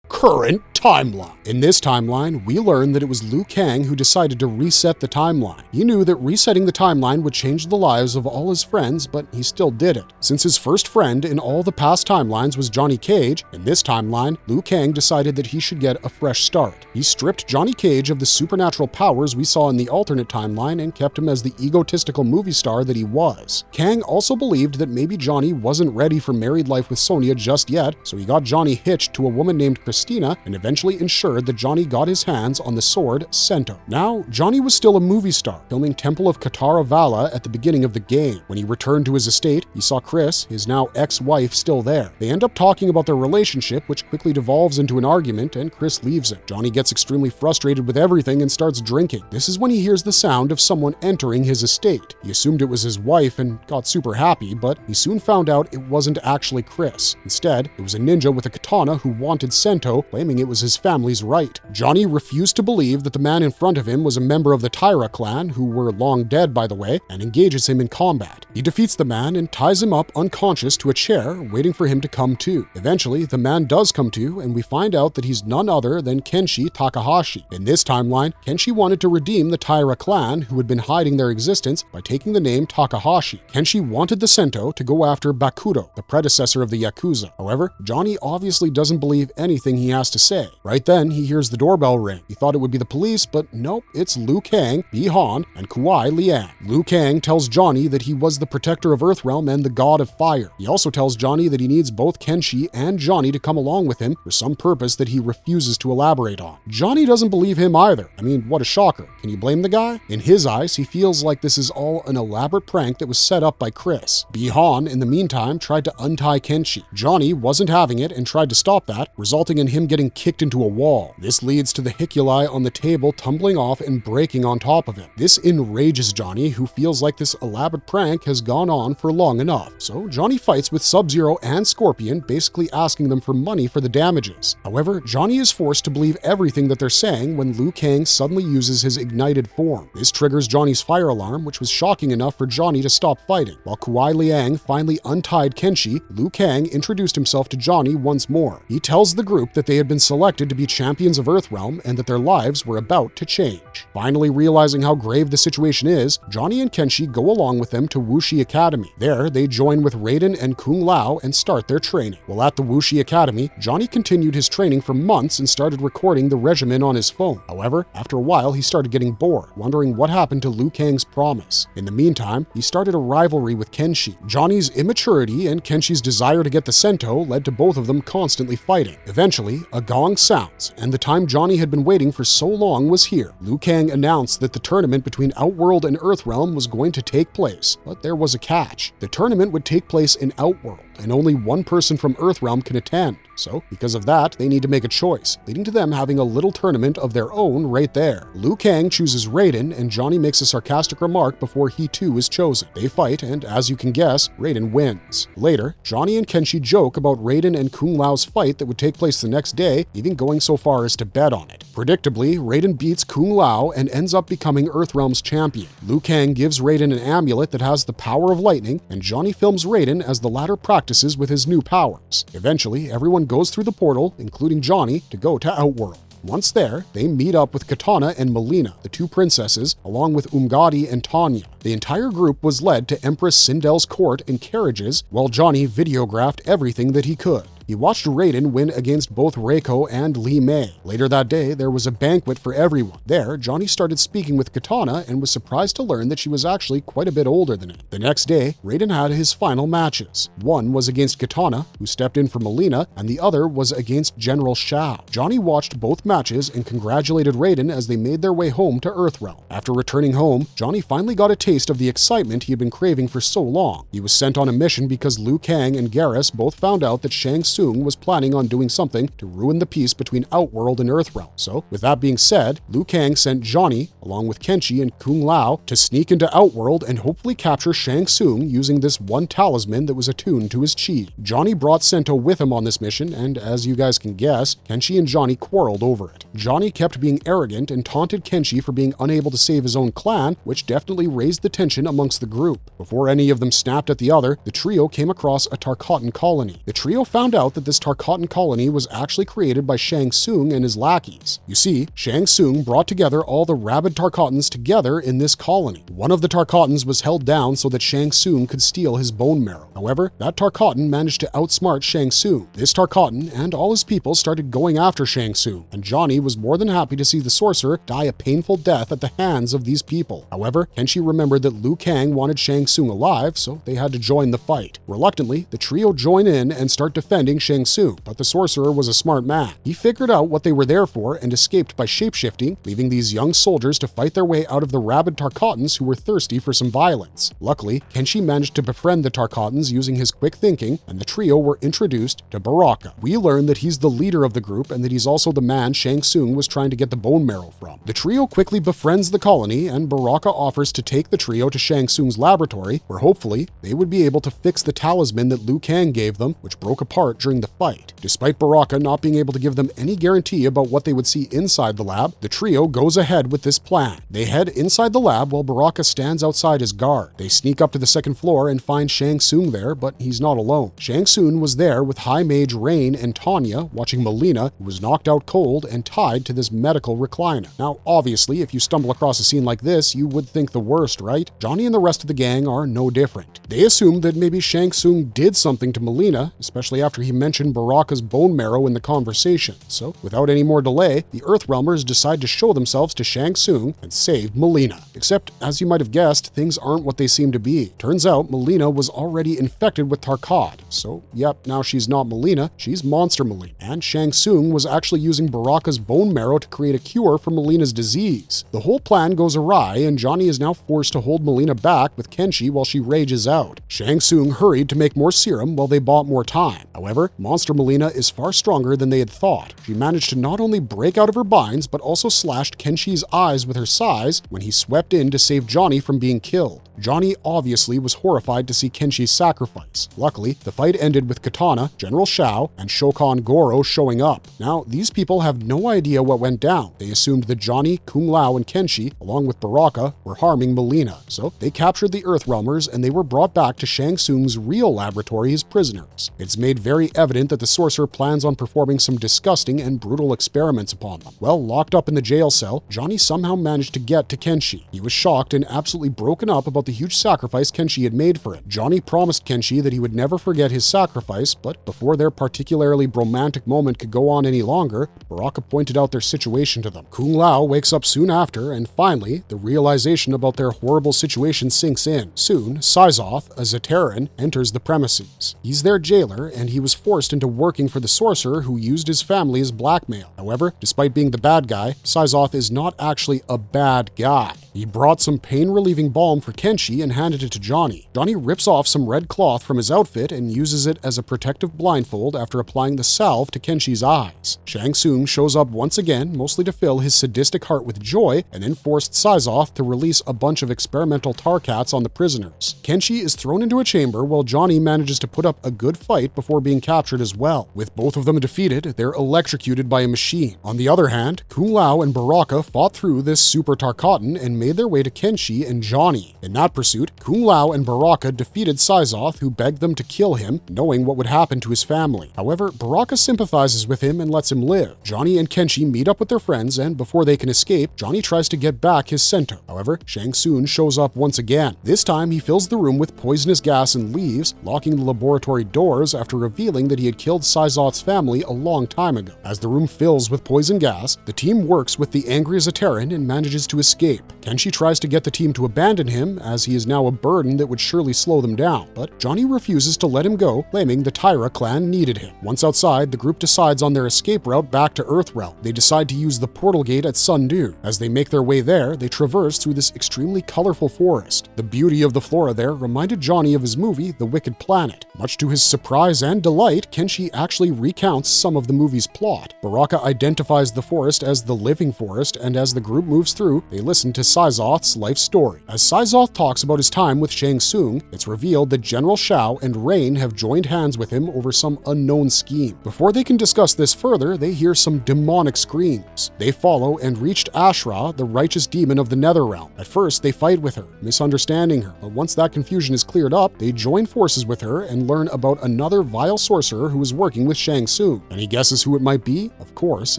current timeline. In this timeline, we learn that it was Liu Kang who decided to reset the timeline. He knew that resetting the timeline would change the lives of all his friends, but he still did it. Since his first friend in all the past timelines was Johnny Cage, in this timeline, Liu Kang decided that he should get a fresh start. He stripped Johnny Cage of the supernatural powers we saw in the alternate timeline and kept him as the egotistical movie star that he was. Kang also believed that maybe Johnny wasn't ready for married life with Sonya just yet, so he got Johnny hitched to a woman named Christina and eventually ensured that Johnny got his hands on the sword Sento. Now, Johnny was still a movie star, filming Temple of Katara Vala at the beginning of the game. When he returned to his estate, he saw Chris, his now ex-wife, still there. They end up talking about their relationship, which quickly devolves into an argument, and Chris leaves him. Johnny gets extremely frustrated with everything and starts drinking. This is when he hears the sound of someone entering his estate. He assumed it was his wife and got super happy, but he soon found out it wasn't actually Chris. Instead, it was a ninja with a katana who wanted Sento, claiming it was his family's right. Johnny refused to believe that the man in front of him was a member of the Taira clan, who were long dead by the way, and engages him in combat. He defeats the man and ties him up unconscious to a chair, waiting for him to come to. Eventually, the man does come to, and we find out that he's none other than Kenshi Takahashi. In this timeline, Kenshi wanted to redeem the Taira clan, who had been hiding their existence, by taking the name Takahashi. Kenshi wanted the Sento to go after Bakuro, the predecessor of the Yakuza. However, Johnny obviously doesn't believe anything he has to say. Right then, he hears the doorbell ring. He thought it would be the police, but nope, it's Liu Kang, Bi-Han, and Kuai Liang. Liu Kang tells Johnny that he was the protector of Earthrealm and the god of fire. He also tells Johnny that he needs both Kenshi and Johnny to come along with him for some purpose that he refuses to elaborate on. Johnny doesn't believe him either. I mean, what a shocker. Can you blame the guy? In his eyes, he feels like this is all an elaborate prank that was set up by Chris. Bi-Han, in the meantime, tried to untie Kenshi. Johnny wasn't having it and tried to stop that, resulting in him getting kicked into a wall. This leads to the Hiculi on the table tumbling off and breaking on top of him. This enrages Johnny, who feels like this elaborate prank has gone on for long enough. So Johnny fights with Sub-Zero and Scorpion, basically asking them for money for the damages. However, Johnny is forced to believe everything that they're saying when Liu Kang suddenly uses his ignited form. This triggers Johnny's fire alarm, which was shocking enough for Johnny to stop fighting. While Kuai Liang finally untied Kenshi, Liu Kang introduced himself to Johnny once more. He tells the group that they had been selected to be champions of Earthrealm and that their lives were about to change. Finally realizing how grave the situation is, Johnny and Kenshi go along with them to Wu Wuxi Academy. There, they join with Raiden and Kung Lao and start their training. While at the Wuxi Academy, Johnny continued his training for months and started recording the regimen on his phone. However, after a while, he started getting bored, wondering what happened to Liu Kang's promise. In the meantime, he started a rivalry with Kenshi. Johnny's immaturity and Kenshi's desire to get the Sento led to both of them constantly fighting. Eventually, a gong sounds, and the time Johnny had been waiting for so long was here. Liu Kang announced that the tournament between Outworld and Earthrealm was going to take place, but there was a catch. The tournament would take place in Outworld, and only one person from Earthrealm can attend. So, because of that, they need to make a choice, leading to them having a little tournament of their own right there. Liu Kang chooses Raiden, and Johnny makes a sarcastic remark before he too is chosen. They fight, and as you can guess, Raiden wins. Later, Johnny and Kenshi joke about Raiden and Kung Lao's fight that would take place the next day, even going so far as to bet on it. Predictably, Raiden beats Kung Lao and ends up becoming Earthrealm's champion. Liu Kang gives Raiden an amulet that has the power of lightning, and Johnny films Raiden as the latter practices with his new powers. Eventually, everyone goes through the portal, including Johnny, to go to Outworld. Once there, they meet up with Katana and Melina, the two princesses, along with Umgadi and Tanya. The entire group was led to Empress Sindel's court in carriages, while Johnny videographed everything that he could. He watched Raiden win against both Reiko and Li Mei. Later that day, there was a banquet for everyone. There, Johnny started speaking with Katana and was surprised to learn that she was actually quite a bit older than him. The next day, Raiden had his final matches. One was against Katana, who stepped in for Melina, and the other was against General Shao. Johnny watched both matches and congratulated Raiden as they made their way home to Earthrealm. After returning home, Johnny finally got a taste of the excitement he had been craving for so long. He was sent on a mission because Liu Kang and Garrus both found out that Shang Tsung was planning on doing something to ruin the peace between Outworld and Earthrealm. So, with that being said, Liu Kang sent Johnny, along with Kenshi and Kung Lao, to sneak into Outworld and hopefully capture Shang Tsung using this one talisman that was attuned to his chi. Johnny brought Sento with him on this mission, and as you guys can guess, Kenshi and Johnny quarreled over it. Johnny kept being arrogant and taunted Kenshi for being unable to save his own clan, which definitely raised the tension amongst the group. Before any of them snapped at the other, the trio came across a Tarkatan colony. The trio found out that this Tarkatan colony was actually created by Shang Tsung and his lackeys. You see, Shang Tsung brought together all the rabid Tarkatans together in this colony. One of the Tarkatans was held down so that Shang Tsung could steal his bone marrow. However, that Tarkatan managed to outsmart Shang Tsung. This Tarkatan and all his people started going after Shang Tsung, and Johnny was more than happy to see the sorcerer die a painful death at the hands of these people. However, Kenshi remembered that Liu Kang wanted Shang Tsung alive, so they had to join the fight. Reluctantly, the trio join in and start defending Shang Tsung, but the sorcerer was a smart man. He figured out what they were there for and escaped by shapeshifting, leaving these young soldiers to fight their way out of the rabid Tarkatans who were thirsty for some violence. Luckily, Kenshi managed to befriend the Tarkatans using his quick thinking, and the trio were introduced to Baraka. We learn that he's the leader of the group and that he's also the man Shang Tsung was trying to get the bone marrow from. The trio quickly befriends the colony, and Baraka offers to take the trio to Shang Tsung's laboratory, where hopefully they would be able to fix the talisman that Liu Kang gave them, which broke apart during the fight. Despite Baraka not being able to give them any guarantee about what they would see inside the lab, the trio goes ahead with this plan. They head inside the lab while Baraka stands outside as guard. They sneak up to the second floor and find Shang Tsung there, but he's not alone. Shang Tsung was there with High Mage Rain and Tanya watching Melina, who was knocked out cold and tied to this medical recliner. Now, obviously, if you stumble across a scene like this, you would think the worst, right? Johnny and the rest of the gang are no different. They assumed that maybe Shang Tsung did something to Melina, especially after he mentioned Baraka's bone marrow in the conversation. So, without any more delay, the Earthrealmers decide to show themselves to Shang Tsung and save Melina. Except, as you might have guessed, things aren't what they seem to be. Turns out, Melina was already infected with Tarkat. So, yep, now she's not Melina, she's Monster Melina. And Shang Tsung was actually using Baraka's bone marrow to create a cure for Melina's disease. The whole plan goes awry, and Johnny is now forced to hold Melina back with Kenshi while she rages out. Shang Tsung hurried to make more serum while they bought more time. However, Monster Melina is far stronger than they had thought. She managed to not only break out of her binds, but also slashed Kenshi's eyes with her sais when he swept in to save Johnny from being killed. Johnny obviously was horrified to see Kenshi's sacrifice. Luckily, the fight ended with Katana, General Shao, and Shokan Goro showing up. Now, these people have no idea what went down. They assumed that Johnny, Kung Lao, and Kenshi, along with Baraka, were harming Melina. So they captured the Earthrealmers and they were brought back to Shang Tsung's real laboratory as prisoners. It's made very evident that the sorcerer plans on performing some disgusting and brutal experiments upon them. Well, locked up in the jail cell, Johnny somehow managed to get to Kenshi. He was shocked and absolutely broken up about the huge sacrifice Kenshi had made for him. Johnny promised Kenshi that he would never forget his sacrifice, but before their particularly romantic moment could go on any longer, Baraka pointed out their situation to them. Kung Lao wakes up soon after, and finally, the realization about their horrible situation sinks in. Soon, Sizoth, a Zaterran, enters the premises. He's their jailer, and he was forced into working for the sorcerer who used his family as blackmail. However, despite being the bad guy, Sizoth is not actually a bad guy. He brought some pain-relieving balm for Kenshi and handed it to Johnny. Johnny rips off some red cloth from his outfit and uses it as a protective blindfold after applying the salve to Kenshi's eyes. Shang Tsung shows up once again, mostly to fill his sadistic heart with joy, and then forced Sizoth to release a bunch of experimental tar cats on the prisoners. Kenshi is thrown into a chamber while Johnny manages to put up a good fight before being captured as well. With both of them defeated, they're electrocuted by a machine. On the other hand, Kung Lao and Baraka fought through this super Tarkatan and made their way to Kenshi and Johnny. In that pursuit, Kung Lao and Baraka defeated Sizoth, who begged them to kill him, knowing what would happen to his family. However, Baraka sympathizes with him and lets him live. Johnny and Kenshi meet up with their friends, and before they can escape, Johnny tries to get back his cento. However, Shang Tsung shows up once again. This time, he fills the room with poisonous gas and leaves, locking the laboratory doors after revealing that he had killed Sizoth's family a long time ago. As the room fills with poison gas, the team works with the angry Zaterran and manages to escape. Kenshi tries to get the team to abandon him, as he is now a burden that would surely slow them down, but Johnny refuses to let him go, claiming the Tyra clan needed him. Once outside, the group decides on their escape route back to Earthrealm. They decide to use the portal gate at Sundu. As they make their way there, they traverse through this extremely colorful forest. The beauty of the flora there reminded Johnny of his movie, The Wicked Planet. Much to his surprise and delight, Kenshi actually recounts some of the movie's plot. Baraka identifies the forest as the living forest, and as the group moves through, they listen to Sizoth's life story. As Sizoth talks about his time with Shang Tsung, it's revealed that General Shao and Rain have joined hands with him over some unknown scheme. Before they can discuss this further, they hear some demonic screams. They follow and reach Ashra, the righteous demon of the Netherrealm. At first, they fight with her, misunderstanding her, but once that confusion is cleared up, they join forces with her and learn about another vile sorcerer who is working with Shang Tsung. Any guesses who it might be? Of course,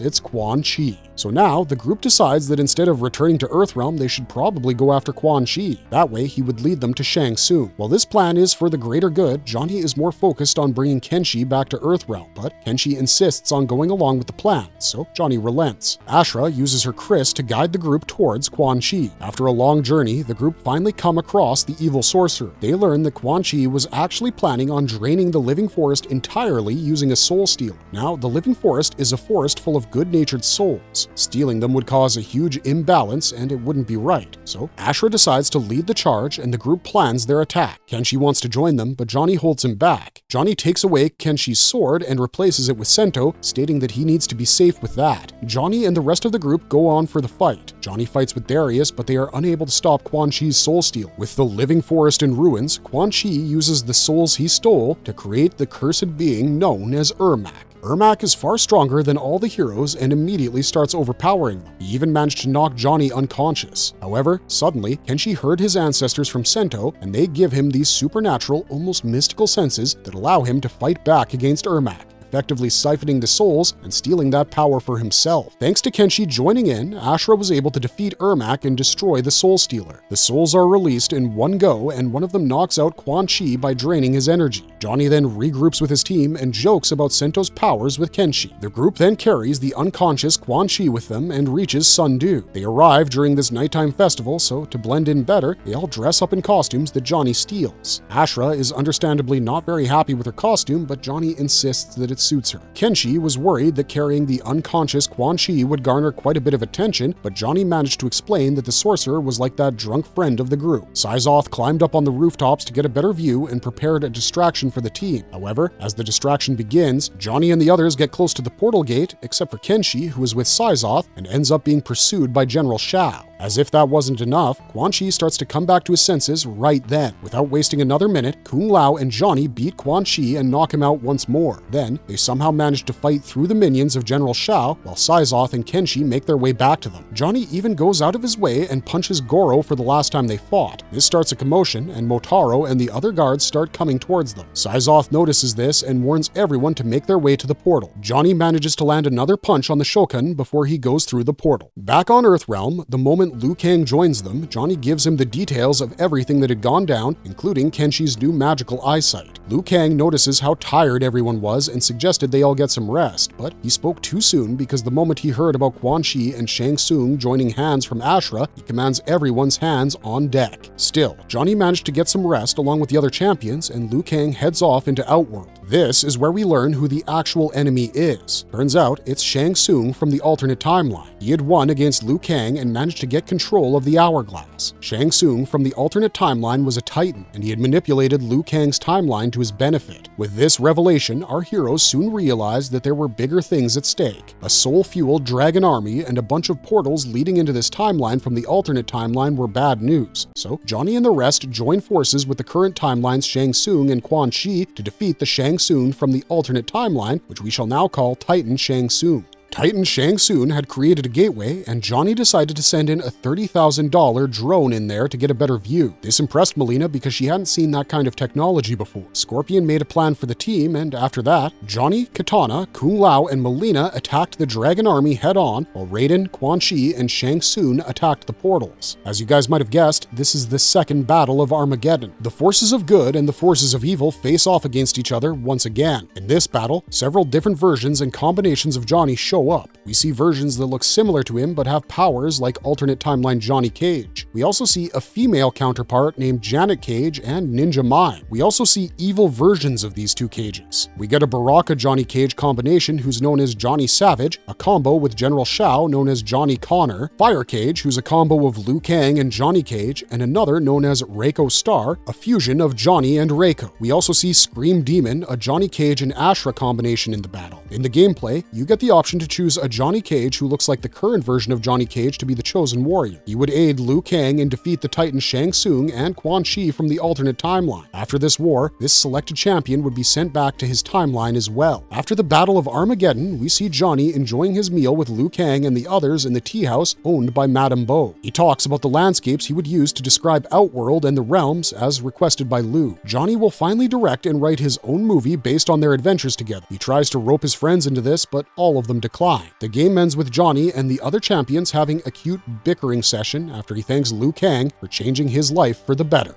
it's Quan Chi. So now, the group decides that instead of returning to Earthrealm, they should probably go after Quan Chi. That way, he would lead them to Shang Tsung. While this plan is for the greater good, Johnny is more focused on bringing Kenshi back to Earthrealm, but Kenshi insists on going along with the plan, so Johnny relents. Ashra uses her Kris to guide the group towards Quan Chi. After a long journey, the group finally come across the evil sorcerer. They learn that Quan Chi was actually planning on draining the living forest entirely using a soul stealer. Now, the living forest is a forest full of good-natured souls. Stealing them would cause a huge imbalance, and it wouldn't be right. So, Ashra decides to lead the charge, and the group plans their attack. Kenshi wants to join them, but Johnny holds him back. Johnny takes away Kenshi's sword and replaces it with Sento, stating that he needs to be safe with that. Johnny and the rest of the group go on for the fight. Johnny fights with Darius, but they are unable to stop Quan Chi's soul steal. With the living forest in ruins, Quan Chi uses the souls he stole to create the cursed being known as Ermac. Ermac is far stronger than all the heroes and immediately starts overpowering them. He even managed to knock Johnny unconscious. However, suddenly, Kenshi heard his ancestors from Sento, and they give him these supernatural, almost mystical senses that allow him to fight back against Ermac, effectively siphoning the souls and stealing that power for himself. Thanks to Kenshi joining in, Ashra was able to defeat Ermac and destroy the Soul Stealer. The souls are released in one go, and one of them knocks out Quan Chi by draining his energy. Johnny then regroups with his team and jokes about Sento's powers with Kenshi. The group then carries the unconscious Quan Chi with them and reaches Sundu. They arrive during this nighttime festival, so to blend in better, they all dress up in costumes that Johnny steals. Ashra is understandably not very happy with her costume, but Johnny insists that it suits her. Kenshi was worried that carrying the unconscious Quan Chi would garner quite a bit of attention, but Johnny managed to explain that the sorcerer was like that drunk friend of the group. Sizoth climbed up on the rooftops to get a better view and prepared a distraction for the team. However, as the distraction begins, Johnny and the others get close to the portal gate, except for Kenshi, who is with Sizoth, and ends up being pursued by General Shao. As if that wasn't enough, Quan Chi starts to come back to his senses right then. Without wasting another minute, Kung Lao and Johnny beat Quan Chi and knock him out once more. Then, they they somehow manage to fight through the minions of General Shao, while Syzoth and Kenshi make their way back to them. Johnny even goes out of his way and punches Goro for the last time they fought. This starts a commotion, and Motaro and the other guards start coming towards them. Syzoth notices this and warns everyone to make their way to the portal. Johnny manages to land another punch on the Shokan before he goes through the portal. Back on Earthrealm, the moment Liu Kang joins them, Johnny gives him the details of everything that had gone down, including Kenshi's new magical eyesight. Liu Kang notices how tired everyone was and suggested they all get some rest, but he spoke too soon because the moment he heard about Quan Chi and Shang Tsung joining hands from Ashra, he commands everyone's hands on deck. Still, Johnny managed to get some rest along with the other champions, and Liu Kang heads off into Outworld. This is where we learn who the actual enemy is. Turns out, it's Shang Tsung from the alternate timeline. He had won against Liu Kang and managed to get control of the hourglass. Shang Tsung from the alternate timeline was a Titan, and he had manipulated Liu Kang's timeline to his benefit. With this revelation, our heroes soon realized that there were bigger things at stake. A soul-fueled dragon army and a bunch of portals leading into this timeline from the alternate timeline were bad news. So Johnny and the rest join forces with the current timeline's Shang Tsung and Quan Chi to defeat the Shang Tsung from the alternate timeline, which we shall now call Titan Shang Tsung. Titan Shang Tsung had created a gateway, and Johnny decided to send in a $30,000 drone in there to get a better view. This impressed Melina because she hadn't seen that kind of technology before. Scorpion made a plan for the team, and after that, Johnny, Katana, Kung Lao, and Melina attacked the Dragon Army head-on, while Raiden, Quan Chi, and Shang Tsung attacked the portals. As you guys might have guessed, this is the second battle of Armageddon. The forces of good and the forces of evil face off against each other once again. In this battle, several different versions and combinations of Johnny show up. We see versions that look similar to him but have powers like alternate timeline Johnny Cage. We also see a female counterpart named Janet Cage and Ninja Mime. We also see evil versions of these two Cages. We get a Baraka Johnny Cage combination who's known as Johnny Savage, a combo with General Shao known as Johnny Connor, Fire Cage who's a combo of Liu Kang and Johnny Cage, and another known as Reiko Star, a fusion of Johnny and Reiko. We also see Scream Demon, a Johnny Cage and Ashra combination in the battle. In the gameplay, you get the option to choose a Johnny Cage who looks like the current version of Johnny Cage to be the chosen warrior. He would aid Liu Kang and defeat the Titan Shang Tsung and Quan Chi from the alternate timeline. After this war, this selected champion would be sent back to his timeline as well. After the Battle of Armageddon, we see Johnny enjoying his meal with Liu Kang and the others in the tea house owned by Madame Bo. He talks about the landscapes he would use to describe Outworld and the realms as requested by Liu. Johnny will finally direct and write his own movie based on their adventures together. He tries to rope his friends into this, but all of them decline. The game ends with Johnny and the other champions having a cute bickering session after he thanks Liu Kang for changing his life for the better.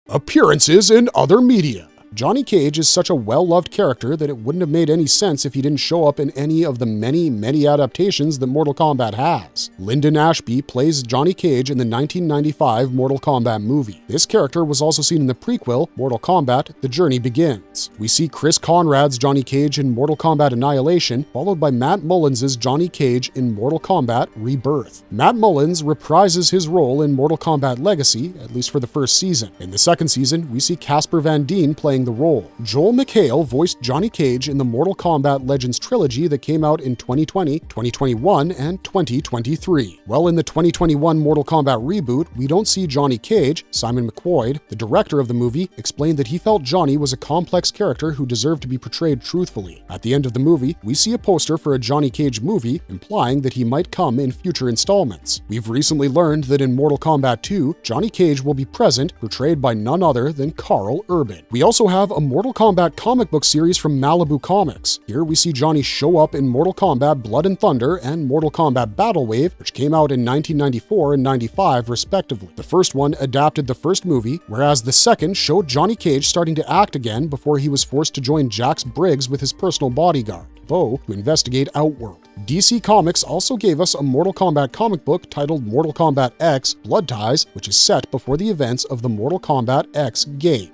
Appearances in other media. Johnny Cage is such a well-loved character that it wouldn't have made any sense if he didn't show up in any of the many adaptations that Mortal Kombat has. Lyndon Ashby plays Johnny Cage in the 1995 Mortal Kombat movie. This character was also seen in the prequel, Mortal Kombat: The Journey Begins. We see Chris Conrad's Johnny Cage in Mortal Kombat Annihilation, followed by Matt Mullins' Johnny Cage in Mortal Kombat Rebirth. Matt Mullins reprises his role in Mortal Kombat Legacy, at least for the first season. In the second season, we see Casper Van Dien playing the role. Joel McHale voiced Johnny Cage in the Mortal Kombat Legends trilogy that came out in 2020, 2021, and 2023. Well, in the 2021 Mortal Kombat reboot, we don't see Johnny Cage. Simon McQuoid, the director of the movie, explained that he felt Johnny was a complex character who deserved to be portrayed truthfully. At the end of the movie, we see a poster for a Johnny Cage movie, implying that he might come in future installments. We've recently learned that in Mortal Kombat 2, Johnny Cage will be present, portrayed by none other than Carl Urban. We also have a Mortal Kombat comic book series from Malibu Comics. Here we see Johnny show up in Mortal Kombat Blood and Thunder and Mortal Kombat Battle Wave, which came out in 1994 and 95 respectively. The first one adapted the first movie, whereas the second showed Johnny Cage starting to act again before he was forced to join Jax Briggs with his personal bodyguard, Bo, to investigate Outworld. DC Comics also gave us a Mortal Kombat comic book titled Mortal Kombat X Blood Ties, which is set before the events of the Mortal Kombat X game.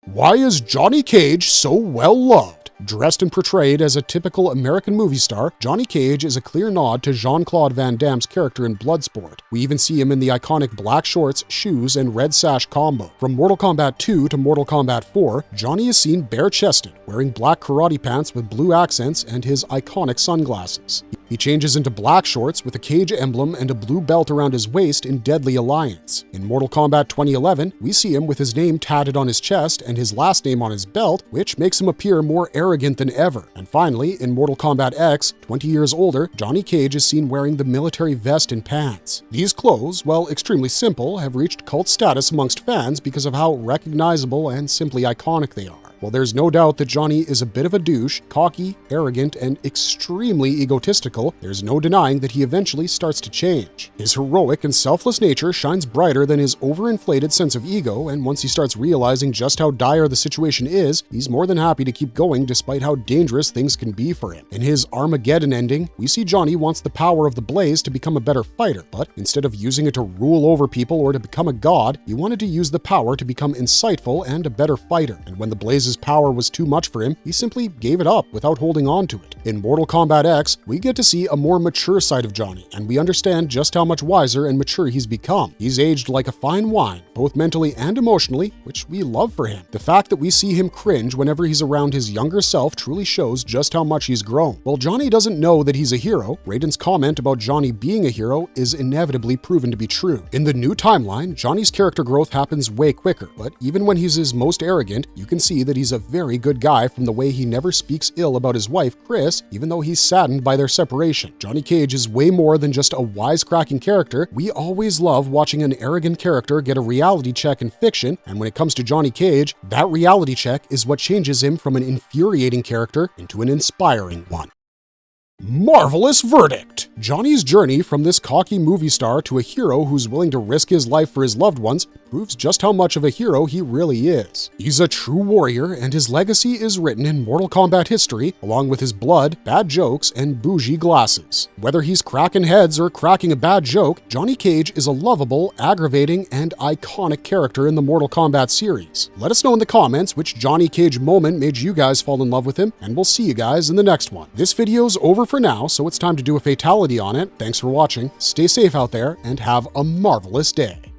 Why is Johnny Cage so well loved? Dressed and portrayed as a typical American movie star, Johnny Cage is a clear nod to Jean-Claude Van Damme's character in Bloodsport. We even see him in the iconic black shorts, shoes, and red sash combo. From Mortal Kombat 2 to Mortal Kombat 4, Johnny is seen bare-chested, wearing black karate pants with blue accents and his iconic sunglasses. He changes into black shorts with a Cage emblem and a blue belt around his waist in Deadly Alliance. In Mortal Kombat 2011, we see him with his name tatted on his chest and his last name on his belt, which makes him appear more arrogant than ever. And finally, in Mortal Kombat X, 20 years older, Johnny Cage is seen wearing the military vest and pants. These clothes, while extremely simple, have reached cult status amongst fans because of how recognizable and simply iconic they are. While there's no doubt that Johnny is a bit of a douche, cocky, arrogant, and extremely egotistical, there's no denying that he eventually starts to change. His heroic and selfless nature shines brighter than his overinflated sense of ego, and once he starts realizing just how dire the situation is, he's more than happy to keep going despite how dangerous things can be for him. In his Armageddon ending, we see Johnny wants the power of the Blaze to become a better fighter, but instead of using it to rule over people or to become a god, he wanted to use the power to become insightful and a better fighter. And when the Blaze's power was too much for him, he simply gave it up without holding on to it. In Mortal Kombat X, we get to see a more mature side of Johnny, and we understand just how much wiser and mature he's become. He's aged like a fine wine, both mentally and emotionally, which we love for him. The fact that we see him cringe whenever he's around his younger self truly shows just how much he's grown. While Johnny doesn't know that he's a hero, Raiden's comment about Johnny being a hero is inevitably proven to be true. In the new timeline, Johnny's character growth happens way quicker, but even when he's his most arrogant, you can see that he's a very good guy from the way he never speaks ill about his wife, Chris, even though he's saddened by their separation. Johnny Cage is way more than just a wisecracking character. We always love watching an arrogant character get a reality check in fiction, and when it comes to Johnny Cage, that reality check is what changes him from an infuriating character into an inspiring one. Marvelous verdict! Johnny's journey from this cocky movie star to a hero who's willing to risk his life for his loved ones proves just how much of a hero he really is. He's a true warrior, and his legacy is written in Mortal Kombat history, along with his blood, bad jokes, and bougie glasses. Whether he's cracking heads or cracking a bad joke, Johnny Cage is a lovable, aggravating, and iconic character in the Mortal Kombat series. Let us know in the comments which Johnny Cage moment made you guys fall in love with him, and we'll see you guys in the next one. This video's over for now, so it's time to do a fatality on it. Thanks for watching, stay safe out there, and have a marvelous day.